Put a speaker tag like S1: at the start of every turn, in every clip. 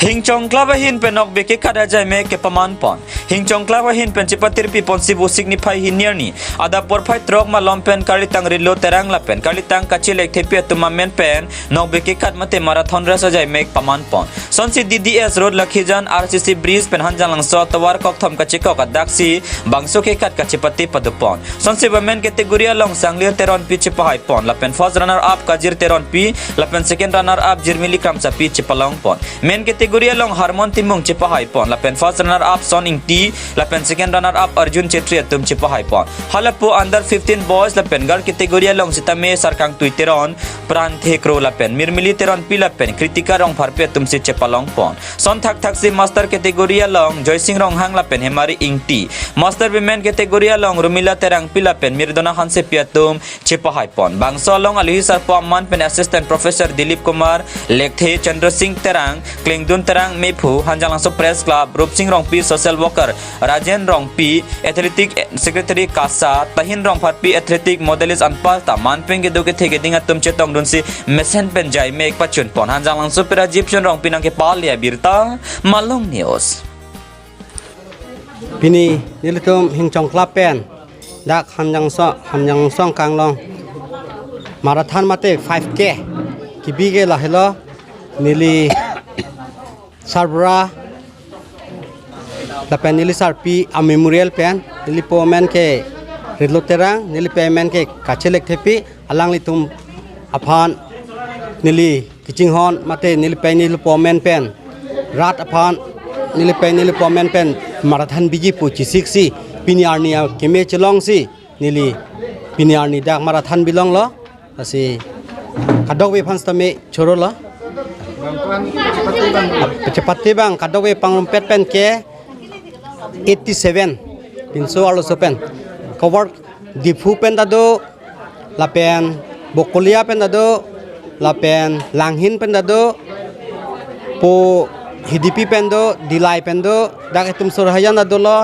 S1: Hingchong club ahinpen Nokbe Kekat ajaimek kepaman pon. Hingchong club ahinpen cipatir pi pon sibu signify hinierni. Ada porfai trok malompen kalitang rilo terang lapen. Kalitang kacilek tepi atumamen pen Nokbe Kekat mate marathon race ajaimek paman pon. Sonsi DDS road lakhijan RCC bridge pen hanjang langso tawar kok thom kachiko kadaksi bangso Kekat kacipati padupon. Sonsi women kategoria long sanglir teron pi cipahai pon. Lapen first runner up kajir teron pi. Lapen second runner up jirmili kramsa pi cipalong pon. Men kategoria long harmon timung cipahai pon. Lapen first runner up Son Ingti. Lapen second runner up Arjun Chetri atum cipahai pon. Halapu under 15 boys lapen gar kategoria long sitame sarkang tuiteron pran thekro lapen mirmili teron pi lapen kritika rong pharpe atum si cipalong pon. Son thak thak si master kategoria long Joysing rong hang lapen hemari Ingti. Master women kategoria long Rumila terang pi lapen mirdona hanse piatum cipahai pon. Bangso long alihi sarpo amman pen assistant professor Dilip Kumar Lekthe Chandra Singh terang Klingdun terang Mepu hanjang langsung press club Rup Singh rong pi social worker Rajen rong pi athletic secretary Kasa Tahin rong phat pi athletic modelist anpal taman pen ge doge thege dinga tum chetong dun si mesen pen jai mek pachun pon hanjang langsung pira Egyptian rong pinang ke palia birta Malong News
S2: Pini nilitum Hingchong club pen dak hanjang song kang long marathon mate 5k kibige la hello nili Sarbra la pen nili sarpi a memorial pen nili pomen ke redlo terang nili payment ke kachelek thepi alang litum aphan nili kiching hon mate nili pay nili pomen pen rat aphan nili pay nili pomen pen marathon biji puchi siksi piniarni keme chelong si nili piniarni dak marathon bilong lo asi kadok we fans tame choro lo cepati bang kadok we pangrompet pen ke 87 pinso alo sopen cover difu pen dado lapen bokolia pen dado lapen langhin pen dado po hidipi pen do dilai pen do dak etum surhayan dado lo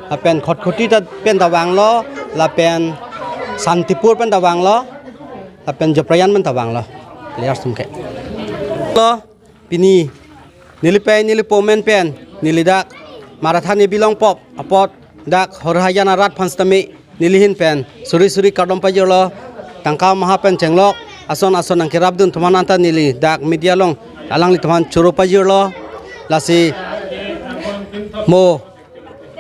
S2: lapen khotkhoti pen dawang lo lapen santipur pen dawang lo lapen joprayan pen dawang lo liar sumke lo pini nilipai nilipomen pen nilidak marathon ni bilong pop apot dak horhayan arat panstami nilihin pen suri kadom pajolo tangka maha pen cenglok ason ang kirabdun tumananta nili dak media long alang li tuman churo pajolo lasi mo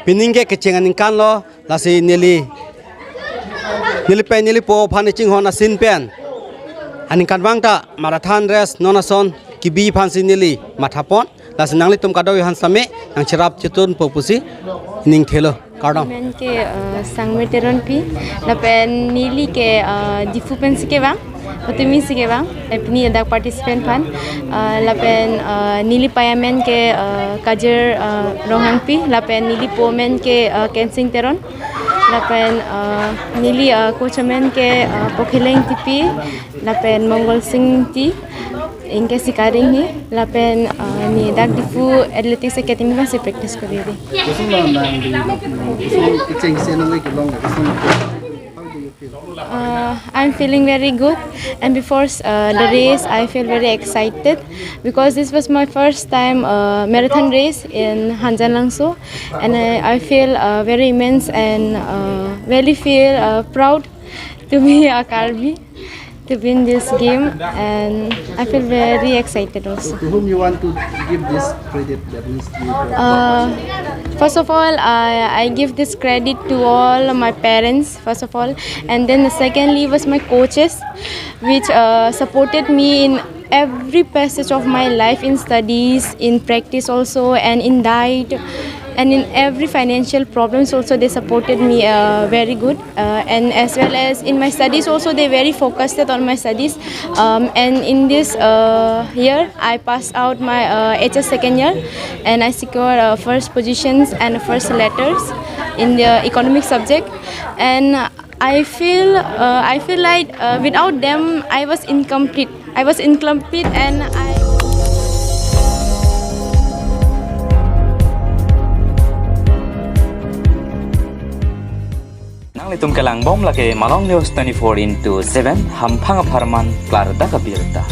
S2: piningke kecengan kan lo lasi nilipai nilipo phanicing hon asin pen aning kan bangta marathon race nonason kibi phansi nili mathapon las nangli tum kadawi hansame nang cherap chitun popusi ning thelo kadam
S3: men ke sangme teron pi lapen nili ke difu pen sike bang otimi sike bang epni ada participant pan lapen nili payamen ke kajer rohang pi lapen nili pomen ke kensing teron lapen nili coachman ke pokheleng tipi lapen mongol singh ti इनके सिकारिंग ही लापेन नि डाक दिफु athletics academy में से practice कर रही थी I'm feeling very good and before the race I feel very excited because this was my first time marathon race in Hanjan Langso and I feel very immense and really feel proud to be a Karbi to win this game and I feel very excited also.
S2: To whom you want to give this credit?
S3: First of all, I give this credit to all my parents first of all, and then secondly was my coaches which supported me in every passage of my life, in studies, in practice also, and in diet, and in every financial problems also they supported me very good, and as well as in my studies also they very focused on my studies, and in this year I passed out my HS second year and I secured first positions and first letters in the economic subject, and I feel like without them I was incomplete and
S1: Nang litum kelang bom lake Malong News 24/7 hampang aparman klar da kabirta.